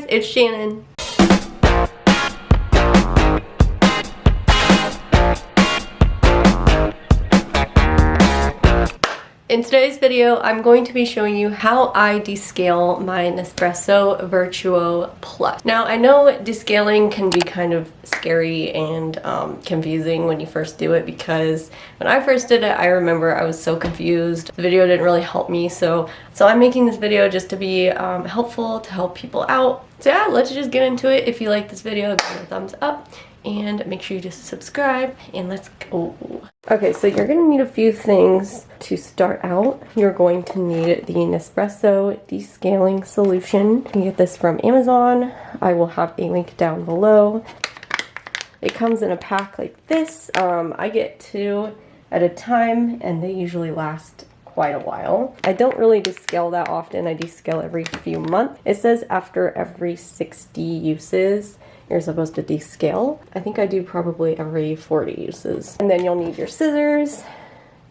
it's Shannon. In today's video, I'm going to be showing you how I descale my Nespresso VertuoPlus. Now, I know descaling can be kind of scary and confusing when you first do it, because when I first did it, I remember I was so confused. The video didn't really help me, so I'm making this video just to be helpful, to help people out. So yeah, let's just get into it. If you like this video, give it a thumbs up and make sure you just subscribe, and let's go. Okay, so you're gonna need a few things to start out. You're going to need the Nespresso descaling solution. You can get this from Amazon. I will have a link down below. It comes in a pack like this. I get 2 at a time, and they usually last quite a while. I don't really descale that often. I descale every few months. It says after every 60 uses you're supposed to descale. I think I do probably every 40 uses. And then you'll need your scissors,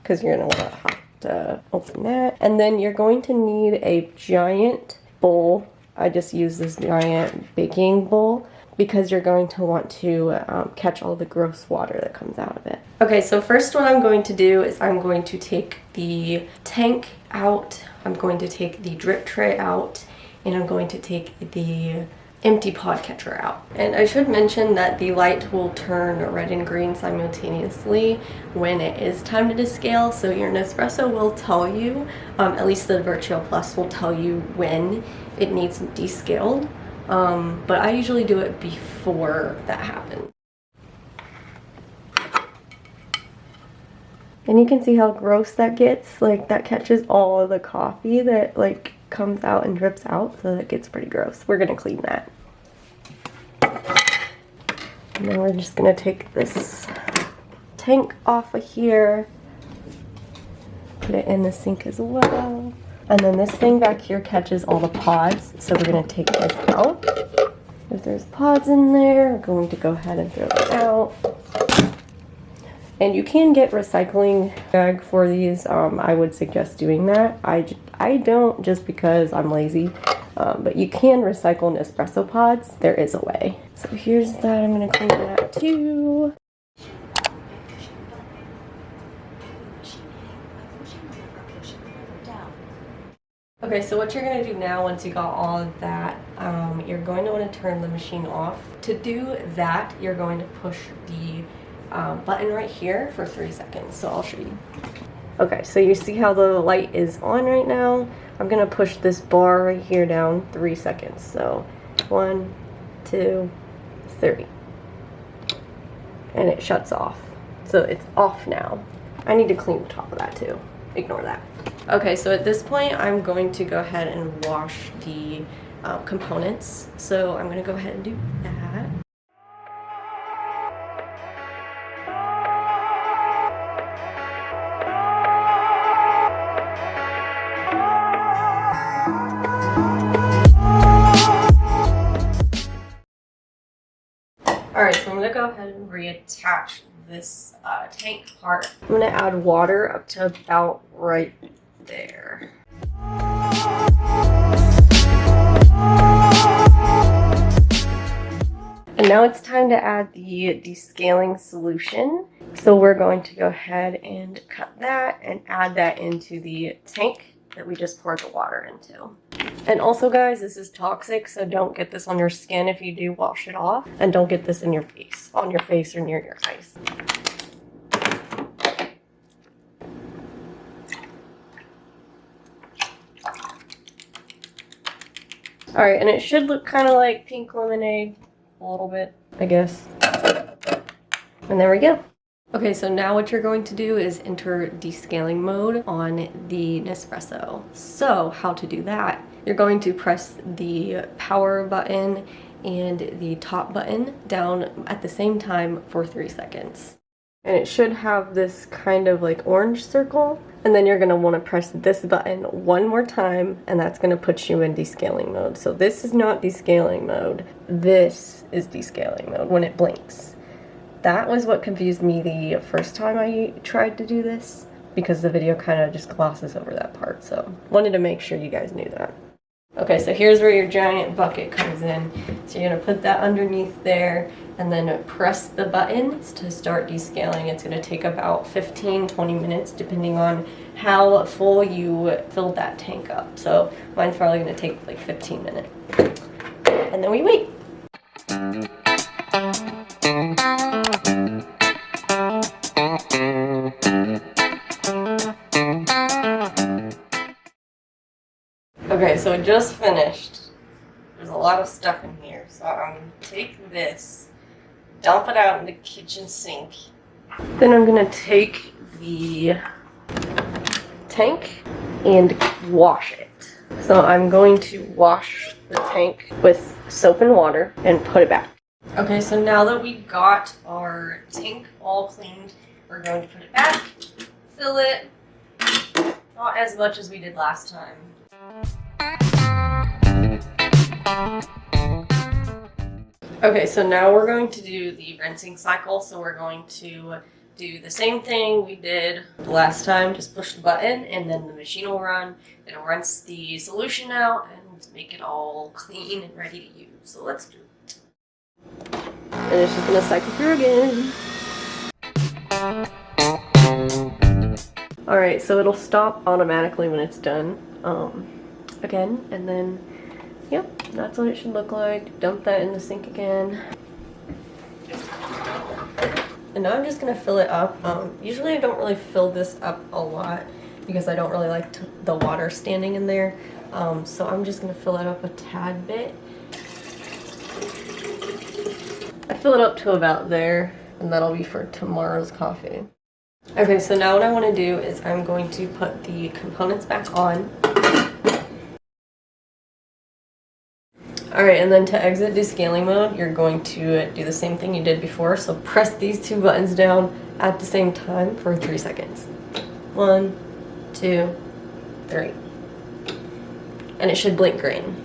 because you're gonna have to open that. And then you're going to need a giant bowl. I just use this giant baking bowl because you're going to want to catch all the gross water that comes out of it. Okay, so first what I'm going to do is I'm going to take the tank out, I'm going to take the drip tray out, and I'm going to take the empty pod catcher out. And I should mention that the light will turn red and green simultaneously when it is time to descale, so your Nespresso will tell you, at least the VertuoPlus will tell you when it needs descaled, but I usually do it before that happens. And you can see how gross that gets, like that catches all of the coffee that like comes out and drips out, so that gets pretty gross. We're gonna clean that. And then we're just gonna take this tank off of here, put it in the sink as well. And then this thing back here catches all the pods, so we're gonna take this out. If there's pods in there, we're going to go ahead and throw it out. And you can get recycling bag for these. I would suggest doing that. I don't, just because I'm lazy, but you can recycle Nespresso pods. There is a way. So here's that. I'm gonna clean that too. Okay, so what you're gonna do now, once you got all of that, you're going to want to turn the machine off. To do that, you're going to push the button right here for 3 seconds, so I'll show you. Okay, so you see how the light is on right now? I'm gonna push this bar right here down 3 seconds. So 1, 2, 3. And it shuts off. So it's off now. I need to clean the top of that too. Ignore that. Okay, so at this point, I'm going to go ahead and wash the components. So I'm gonna go ahead and do that. Alright, so I'm going to go ahead and reattach this tank part. I'm going to add water up to about right there. And now it's time to add the descaling solution. So we're going to go ahead and cut that and add that into the tank that we just poured the water into. And also guys, this is toxic, so don't get this on your skin if you do wash it off, and don't get this in your face, on your face or near your eyes. Alright, and it should look kind of like pink lemonade, a little bit, I guess. And there we go. Okay, so now what you're going to do is enter descaling mode on the Nespresso. So how to do that? You're going to press the power button and the top button down at the same time for 3 seconds. And it should have this kind of like orange circle. And then you're going to want to press this button one more time, and that's going to put you in descaling mode. So this is not descaling mode. This is descaling mode when it blinks. That was what confused me the first time I tried to do this, because the video kind of just glosses over that part. So wanted to make sure you guys knew that. Okay, so here's where your giant bucket comes in. So you're gonna put that underneath there and then press the button to start descaling. It's gonna take about 15-20 minutes depending on how full you filled that tank up. So mine's probably gonna take like 15 minutes. And then we wait. Okay, so it just finished. There's a lot of stuff in here, so I'm going to take this, dump it out in the kitchen sink. Then I'm going to take the tank and wash it. So I'm going to wash the tank with soap and water and put it back. Okay, so now that we got our tank all cleaned, we're going to put it back, fill it, not as much as we did last time. Okay, so now we're going to do the rinsing cycle. So we're going to do the same thing we did the last time. Just push the button and then the machine will run. It'll rinse the solution out and make it all clean and ready to use. So let's do it. And it's just gonna cycle through again. Alright, so it'll stop automatically when it's done. Again, and then yep, that's what it should look like. Dump that in the sink again. And now I'm just gonna fill it up. Usually I don't really fill this up a lot because I don't really like the water standing in there. So I'm just gonna fill it up a tad bit. I fill it up to about there, and that'll be for tomorrow's coffee. Okay, so now what I want to do is I'm going to put the components back on. Alright, and then to exit descaling mode, you're going to do the same thing you did before. So press these two buttons down at the same time for 3 seconds. 1, 2, 3. And it should blink green.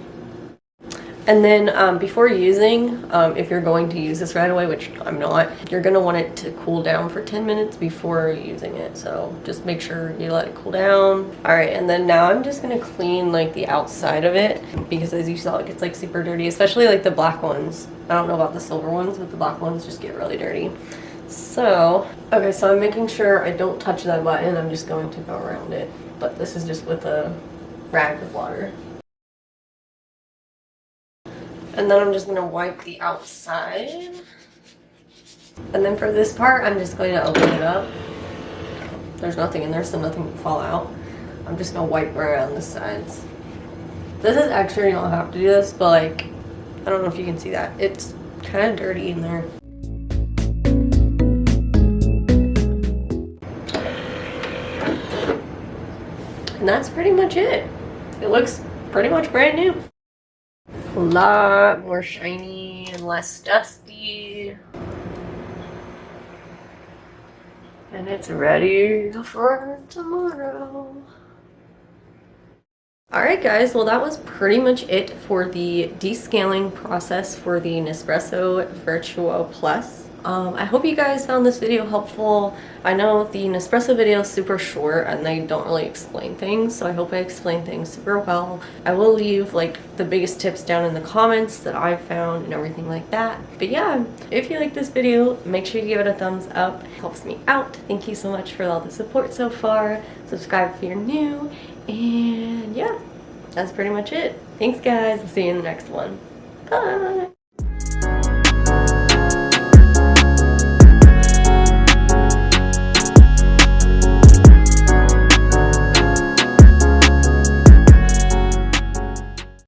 And then before using, if you're going to use this right away, which I'm not, you're going to want it to cool down for 10 minutes before using it. So just make sure you let it cool down. Alright, and then now I'm just going to clean like the outside of it because as you saw, it gets like super dirty, especially like the black ones. I don't know about the silver ones, but the black ones just get really dirty. So, okay, so I'm making sure I don't touch that button. I'm just going to go around it. But this is just with a rag with water. And then I'm just going to wipe the outside. And then for this part, I'm just going to open it up. There's nothing in there, so nothing will fall out. I'm just going to wipe around the sides. This is extra, you don't have to do this, but like, I don't know if you can see that. It's kind of dirty in there. And that's pretty much it. It looks pretty much brand new. A lot more shiny and less dusty. And it's ready for tomorrow. Alright guys, well that was pretty much it for the descaling process for the Nespresso VertuoPlus. I hope you guys found this video helpful. I know the Nespresso video is super short and they don't really explain things, so I hope I explain things super well. I will leave like the biggest tips down in the comments that I've found and everything like that. But yeah, if you like this video, make sure you give it a thumbs up. It helps me out. Thank you so much for all the support so far. Subscribe if you're new. And yeah, that's pretty much it. Thanks guys. I'll see you in the next one. Bye!